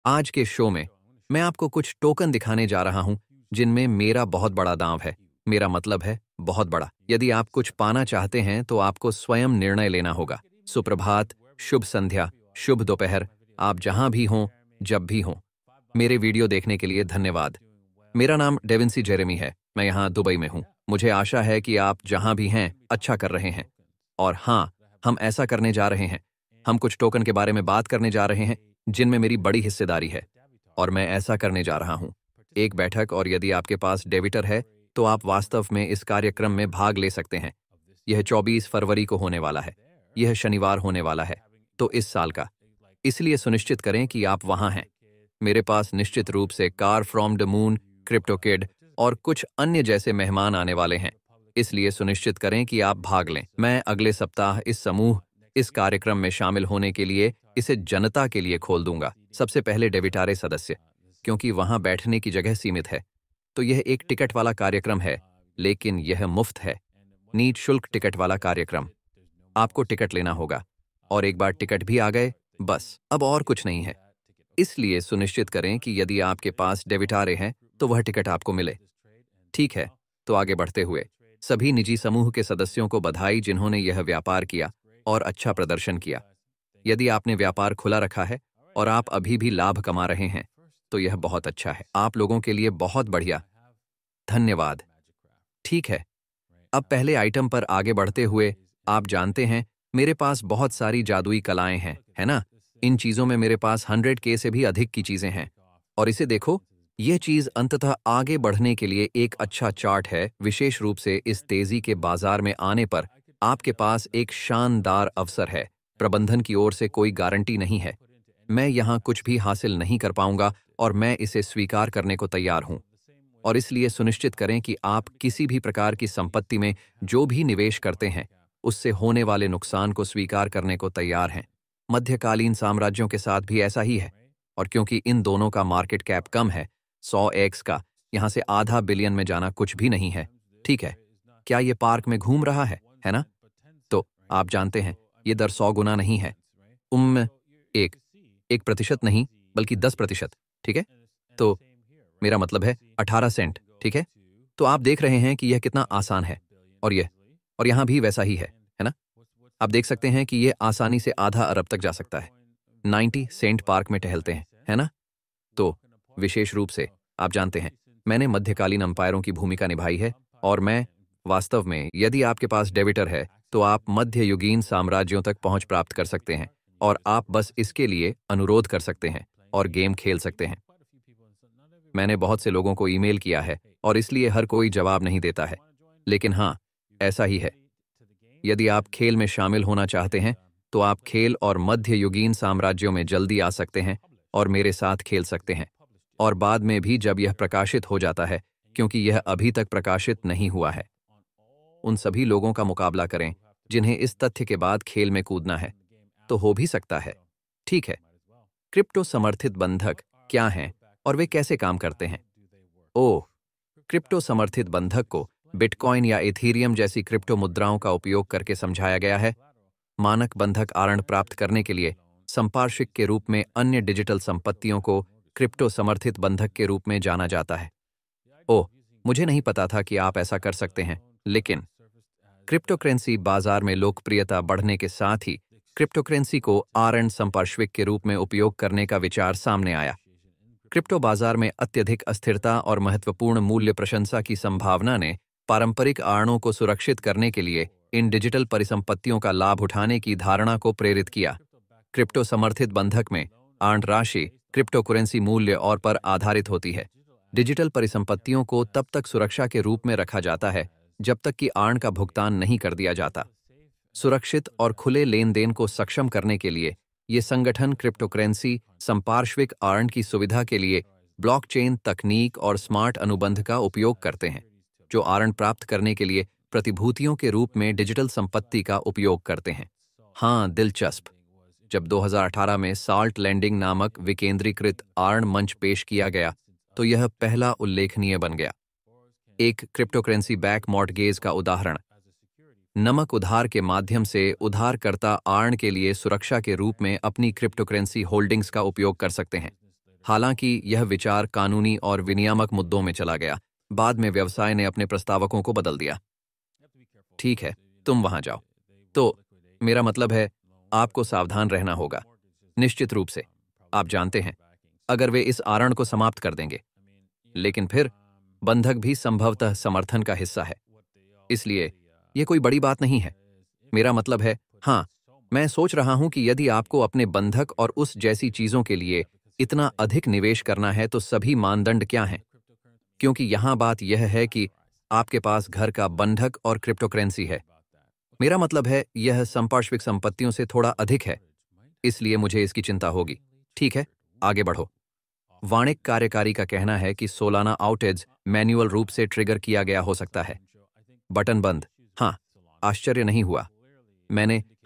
आज के शो में मैं आपको कुछ टोकन दिखाने जा रहा हूं जिनमें मेरा बहुत बड़ा दांव है। मेरा मतलब है बहुत बड़ा। यदि आप कुछ पाना चाहते हैं तो आपको स्वयं निर्णय लेना होगा। सुप्रभात, शुभ संध्या, शुभ दोपहर, आप जहां भी हों, जब भी हों। मेरे वीडियो देखने के लिए धन्यवाद। मेरा नाम डेविंसी जेरेमी है। मैं यहाँ दुबई में हूँ। मुझे आशा है कि आप जहाँ भी हैं अच्छा कर रहे हैं। और हाँ, हम ऐसा करने जा रहे हैं। हम कुछ टोकन के बारे में बात करने जा रहे हैं जिनमें मेरी बड़ी हिस्सेदारी है। और मैं ऐसा करने जा रहा हूँ। एक बैठक, और यदि आपके पास डेबिटर है तो आप वास्तव में इस कार्यक्रम में भाग ले सकते हैं। यह 24 फरवरी को होने वाला है। यह शनिवार होने वाला है। तो इस साल का। इसलिए सुनिश्चित करें कि आप वहाँ हैं। मेरे पास निश्चित रूप से car from the moon, crypto kid और कुछ अन्य जैसे मेहमान आने वाले हैं। इसलिए सुनिश्चित करें कि आप भाग लें। मैं अगले सप्ताह इस कार्यक्रम में शामिल होने के लिए इसे जनता के लिए खोल दूंगा। सबसे पहले डेबिटारे सदस्य, क्योंकि वहां बैठने की जगह सीमित है। तो यह एक टिकट वाला कार्यक्रम है, लेकिन यह मुफ्त है। नीट शुल्क टिकट वाला कार्यक्रम। आपको टिकट लेना होगा। और एक बार टिकट भी आ गए, बस अब और कुछ नहीं है। इसलिए सुनिश्चित करें कि यदि आपके पास डेबिटारे हैं तो वह टिकट आपको मिले। ठीक है, तो आगे बढ़ते हुए सभी निजी समूह के सदस्यों को बधाई जिन्होंने यह व्यापार किया और अच्छा प्रदर्शन किया। यदि आपने व्यापार खुला रखा है और आप अभी भी लाभ कमा रहे हैं तो यह बहुत अच्छा है। आप लोगों के लिए बहुत बढ़िया। धन्यवाद। ठीक है, अब पहले आइटम पर आगे बढ़ते हुए, आप जानते हैं मेरे पास बहुत सारी जादुई कलाएं हैं, है ना? इन चीजों में मेरे पास 100K से भी अधिक की चीजें हैं। और इसे देखो, यह चीज अंततः आगे बढ़ने के लिए एक अच्छा चार्ट है। विशेष रूप से इस तेजी के बाजार में आने पर आपके पास एक शानदार अवसर है। प्रबंधन की ओर से कोई गारंटी नहीं है। मैं यहाँ कुछ भी हासिल नहीं कर पाऊंगा और मैं इसे स्वीकार करने को तैयार हूँ। और इसलिए सुनिश्चित करें कि आप किसी भी प्रकार की संपत्ति में जो भी निवेश करते हैं उससे होने वाले नुकसान को स्वीकार करने को तैयार हैं। मध्यकालीन साम्राज्यों के साथ भी ऐसा ही है। और क्योंकि इन दोनों का मार्केट कैप कम है, 100x का, यहाँ से आधा बिलियन में जाना कुछ भी नहीं है। ठीक है, क्या ये पार्क में घूम रहा है ना? तो आप जानते हैं ये दर 100 गुना नहीं है। एक 1% नहीं, बल्कि 10%। ठीक है, तो मेरा मतलब है 18 सेंट। ठीक है, तो आप देख रहे हैं कि यह कितना आसान है। और यहाँ भी वैसा ही है ना? आप देख सकते हैं कि यह आसानी से आधा अरब तक जा सकता है। 90 सेंट पार्क में टहलते हैं, है ना? तो विशेष रूप से आप जानते हैं मैंने मध्यकालीन अंपायरों की भूमिका निभाई है। और मैं वास्तव में, यदि आपके पास डेबिटर है तो आप मध्ययुगीन साम्राज्यों तक पहुंच प्राप्त कर सकते हैं। और आप बस इसके लिए अनुरोध कर सकते हैं और गेम खेल सकते हैं। मैंने बहुत से लोगों को ईमेल किया है और इसलिए हर कोई जवाब नहीं देता है। लेकिन हाँ, ऐसा ही है। यदि आप खेल में शामिल होना चाहते हैं तो आप खेल और मध्ययुगीन साम्राज्यों में जल्दी आ सकते हैं और मेरे साथ खेल सकते हैं। और बाद में भी जब यह प्रकाशित हो जाता है, क्योंकि यह अभी तक प्रकाशित नहीं हुआ है। उन सभी लोगों का मुकाबला करें जिन्हें इस तथ्य के बाद खेल में कूदना है। तो हो भी सकता है। ठीक है, क्रिप्टो समर्थित बंधक क्या हैं और वे कैसे काम करते हैं? ओह, क्रिप्टो समर्थित बंधक को बिटकॉइन या इथीरियम जैसी क्रिप्टो मुद्राओं का उपयोग करके समझाया गया है। मानक बंधक आरण प्राप्त करने के लिए संपार्श्विक के रूप में अन्य डिजिटल संपत्तियों को क्रिप्टो समर्थित बंधक के रूप में जाना जाता है। ओह, मुझे नहीं पता था कि आप ऐसा कर सकते हैं। लेकिन क्रिप्टोकरेंसी बाजार में लोकप्रियता बढ़ने के साथ ही क्रिप्टोकरेंसी को आरण संपार्श्विक के रूप में उपयोग करने का विचार सामने आया। क्रिप्टो बाजार में अत्यधिक अस्थिरता और महत्वपूर्ण मूल्य प्रशंसा की संभावना ने पारंपरिक आरणों को सुरक्षित करने के लिए इन डिजिटल परिसंपत्तियों का लाभ उठाने की धारणा को प्रेरित किया। क्रिप्टो समर्थित बंधक में आर्ण राशि क्रिप्टोकरेंसी मूल्य और पर आधारित होती है। डिजिटल परिसंपत्तियों को तब तक सुरक्षा के रूप में रखा जाता है जब तक कि आर्ण का भुगतान नहीं कर दिया जाता। सुरक्षित और खुले लेन देन को सक्षम करने के लिए ये संगठन क्रिप्टोकरेंसी संपार्श्विक आर्ण की सुविधा के लिए ब्लॉकचेन तकनीक और स्मार्ट अनुबंध का उपयोग करते हैं, जो आर्ण प्राप्त करने के लिए प्रतिभूतियों के रूप में डिजिटल संपत्ति का उपयोग करते हैं। हाँ, दिलचस्प। जब 2018 में साल्ट लैंडिंग नामक विकेंद्रीकृत आर्ण मंच पेश किया गया तो यह पहला उल्लेखनीय बन गया। एक क्रिप्टोकरेंसी बैक मॉर्टगेज का उदाहरण। नमक उधार के माध्यम से उधारकर्ता आर्ण के लिए सुरक्षा के रूप में अपनी क्रिप्टोकरेंसी होल्डिंग्स का उपयोग कर सकते हैं। हालांकि यह विचार कानूनी और विनियामक मुद्दों में चला गया। बाद में व्यवसाय ने अपने प्रस्तावकों को बदल दिया। ठीक है, तुम वहां जाओ। तो मेरा मतलब है, आपको सावधान रहना होगा। निश्चित रूप से, आप जानते हैं, अगर वे इस आरण को समाप्त कर देंगे। लेकिन फिर बंधक भी संभवतः समर्थन का हिस्सा है, इसलिए यह कोई बड़ी बात नहीं है। मेरा मतलब है, हाँ, मैं सोच रहा हूं कि यदि आपको अपने बंधक और उस जैसी चीजों के लिए इतना अधिक निवेश करना है तो सभी मानदंड क्या हैं? क्योंकि यहां बात यह है कि आपके पास घर का बंधक और क्रिप्टोकरेंसी है। मेरा मतलब है, यह संपार्श्विक संपत्तियों से थोड़ा अधिक है, इसलिए मुझे इसकी चिंता होगी। ठीक है, आगे बढ़ो। वाणिज्यिक कार्यकारी का कहना है कि सोलाना आउटेज मैन्युअल रूप से ट्रिगर किया गया हो सकता है। बटन बंद। हाँ, आश्चर्य नहीं हुआ।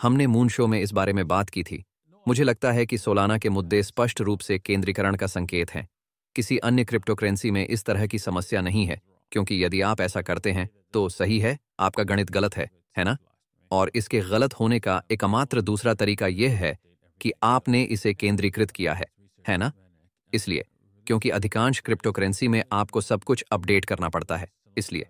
हमने मून शो में इस बारे में बात की थी। मुझे लगता है कि सोलाना के मुद्दे स्पष्ट रूप से केंद्रीकरण का संकेत हैं। किसी अन्य क्रिप्टोकरेंसी में इस तरह की समस्या नहीं है, क्योंकि यदि आप ऐसा करते हैं तो सही है, आपका गणित गलत है ना? और इसके गलत होने का एकमात्र दूसरा तरीका यह है कि आपने इसे केंद्रीकृत किया है ना? इसलिए, क्योंकि अधिकांश क्रिप्टोकरेंसी में आपको सब कुछ अपडेट करना पड़ता है, इसलिए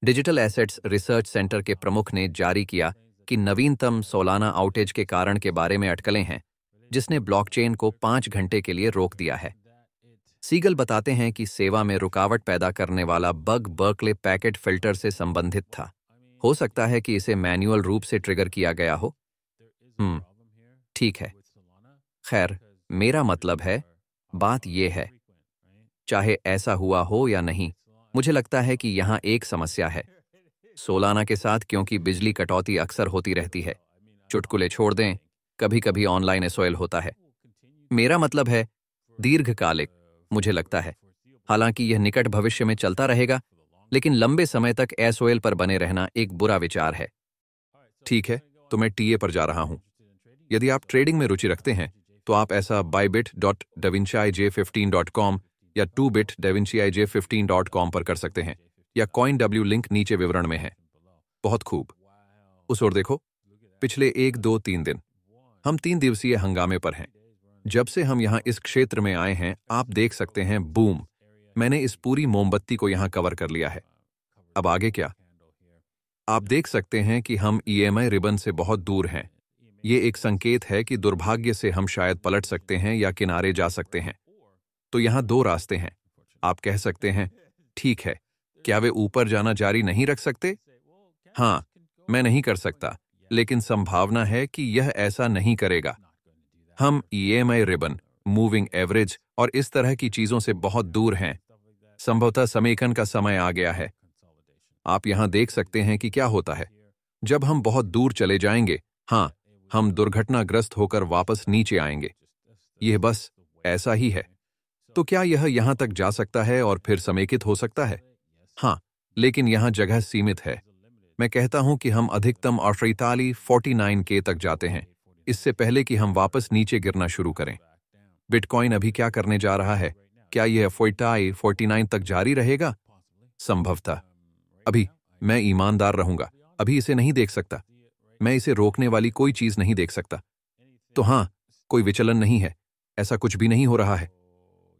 डिजिटल एसेट्स रिसर्च सेंटर के प्रमुख ने जारी किया कि नवीनतम सोलाना आउटेज के कारण के बारे में अटकलें हैं, जिसने ब्लॉकचेन को 5 घंटे के लिए रोक दिया है। सीगल बताते हैं कि सेवा में रुकावट पैदा करने वाला बग बर्कले पैकेट फिल्टर से संबंधित था। हो सकता है कि इसे मैन्युअल रूप से ट्रिगर किया गया हो। ठीक है। खैर, मेरा मतलब है, बात यह है, चाहे ऐसा हुआ हो या नहीं, मुझे लगता है कि यहाँ एक समस्या है सोलाना के साथ, क्योंकि बिजली कटौती अक्सर होती रहती है। चुटकुले छोड़ दें, कभी कभी ऑनलाइन एसओएल होता है। मेरा मतलब है, दीर्घकालिक, मुझे लगता है। हालांकि यह निकट भविष्य में चलता रहेगा, लेकिन लंबे समय तक एसओएल पर बने रहना एक बुरा विचार है। ठीक है, तो मैं टीए पर जा रहा हूं। यदि आप ट्रेडिंग में रुचि रखते हैं, तो आप ऐसा bybit.davinciij15.com या 2bit.davinciij15.com पर कर सकते हैं, या CoinW लिंक नीचे विवरण में है। बहुत खूब। उस ओर देखो, पिछले 1, 2, 3 दिन हम 3 दिवसीय हंगामे पर हैं। जब से हम यहां इस क्षेत्र में आए हैं, आप देख सकते हैं, बूम, मैंने इस पूरी मोमबत्ती को यहां कवर कर लिया है। अब आगे क्या? आप देख सकते हैं कि हम ईएमआई रिबन से बहुत दूर हैं। ये एक संकेत है कि दुर्भाग्य से हम शायद पलट सकते हैं या किनारे जा सकते हैं। तो यहां 2 रास्ते हैं। आप कह सकते हैं, ठीक है, क्या वे ऊपर जाना जारी नहीं रख सकते? हाँ, मैं नहीं कर सकता, लेकिन संभावना है कि यह ऐसा नहीं करेगा। हम ईएमआई रिबन, मूविंग एवरेज और इस तरह की चीजों से बहुत दूर हैं। संभवतः समेकन का समय आ गया है। आप यहां देख सकते हैं कि क्या होता है जब हम बहुत दूर चले जाएंगे। हाँ, हम दुर्घटनाग्रस्त होकर वापस नीचे आएंगे। यह बस ऐसा ही है। तो क्या यह यहां तक जा सकता है और फिर समेकित हो सकता है? हाँ, लेकिन यहां जगह सीमित है। मैं कहता हूं कि हम अधिकतम 48-49K तक जाते हैं, इससे पहले कि हम वापस नीचे गिरना शुरू करें। बिटकॉइन अभी क्या करने जा रहा है? क्या यह 49 तक जारी रहेगा? संभवतः। अभी मैं ईमानदार रहूंगा, अभी इसे नहीं देख सकता। मैं इसे रोकने वाली कोई चीज नहीं देख सकता। तो हाँ, कोई विचलन नहीं है, ऐसा कुछ भी नहीं हो रहा है।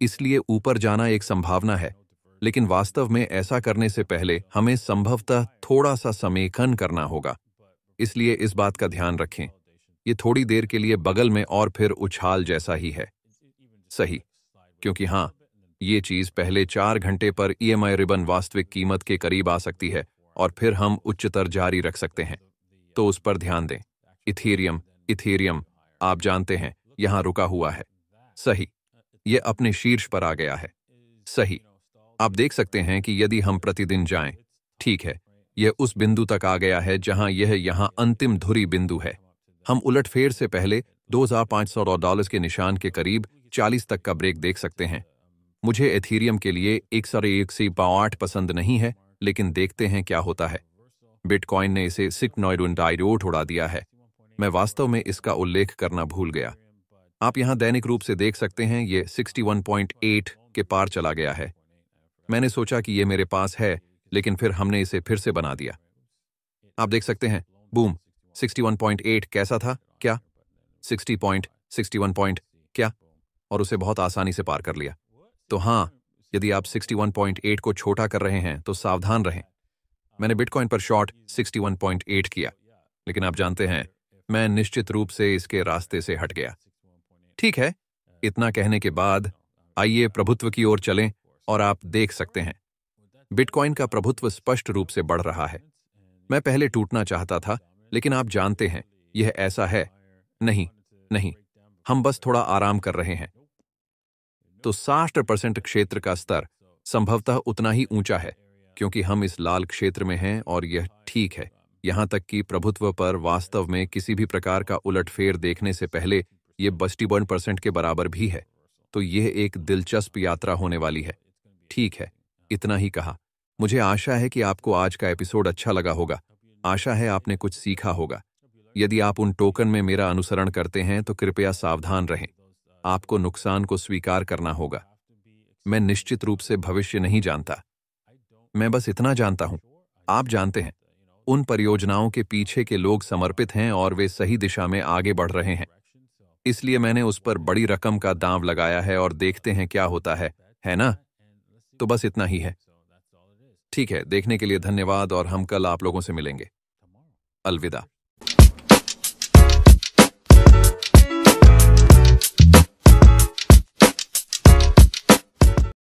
इसलिए ऊपर जाना एक संभावना है, लेकिन वास्तव में ऐसा करने से पहले हमें संभवतः थोड़ा सा समेकन करना होगा। इसलिए इस बात का ध्यान रखें, ये थोड़ी देर के लिए बगल में और फिर उछाल जैसा ही है। सही, क्योंकि हाँ, ये चीज पहले 4 घंटे पर ईएमआई रिबन वास्तविक कीमत के करीब आ सकती है और फिर हम उच्चतर जारी रख सकते हैं। तो उस पर ध्यान दें। इथेरियम, आप जानते हैं, यहां रुका हुआ है। सही, यह अपने शीर्ष पर आ गया है। सही, आप देख सकते हैं कि यदि हम प्रतिदिन जाएं, ठीक है, यह उस बिंदु तक आ गया है जहां यह यहां अंतिम धुरी बिंदु है। हम उलटफेर से पहले $2,500 के निशान के करीब 40 तक का ब्रेक देख सकते हैं। मुझे एथीरियम के लिए 1.1 पसंद नहीं है, लेकिन देखते हैं क्या होता है। बिटकॉइन ने इसे सिग्नॉइड उड़ा दिया है। मैं वास्तव में इसका उल्लेख करना भूल गया। आप यहां दैनिक रूप से देख सकते हैं, यह 61.8 के पार चला गया है। मैंने सोचा कि यह मेरे पास है, लेकिन फिर हमने इसे फिर से बना दिया। आप देख सकते हैं, बूम, 61.8 कैसा था? क्या 60 पॉइंट, 61 पॉइंट, क्या? और उसे बहुत आसानी से पार कर लिया। तो हाँ, यदि आप 61.8 को छोटा कर रहे हैं तो सावधान रहें। मैंने बिटकॉइन पर शॉर्ट 61.8 किया, लेकिन आप जानते हैं मैं निश्चित रूप से इसके रास्ते से हट गया। ठीक है, इतना कहने के बाद आइए प्रभुत्व की ओर चलें और आप देख सकते हैं बिटकॉइन का प्रभुत्व स्पष्ट रूप से बढ़ रहा है। मैं पहले टूटना चाहता था, लेकिन आप जानते हैं यह ऐसा है। नहीं, नहीं, हम बस थोड़ा आराम कर रहे हैं। तो 60% क्षेत्र का स्तर संभवतः उतना ही ऊंचा है, क्योंकि हम इस लाल क्षेत्र में हैं और यह ठीक है। यहां तक कि प्रभुत्व पर वास्तव में किसी भी प्रकार का उलटफेर देखने से पहले यह 62% के बराबर भी है। तो यह एक दिलचस्प यात्रा होने वाली है। ठीक है, इतना ही कहा। मुझे आशा है कि आपको आज का एपिसोड अच्छा लगा होगा। आशा है आपने कुछ सीखा होगा। यदि आप उन टोकन में मेरा अनुसरण करते हैं तो कृपया सावधान रहें। आपको नुकसान को स्वीकार करना होगा। मैं निश्चित रूप से भविष्य नहीं जानता। मैं बस इतना जानता हूं, आप जानते हैं, उन परियोजनाओं के पीछे के लोग समर्पित हैं और वे सही दिशा में आगे बढ़ रहे हैं। इसलिए मैंने उस पर बड़ी रकम का दांव लगाया है और देखते हैं क्या होता है ना? तो बस इतना ही है। ठीक है, देखने के लिए धन्यवाद और हम कल आप लोगों से मिलेंगे। अलविदा।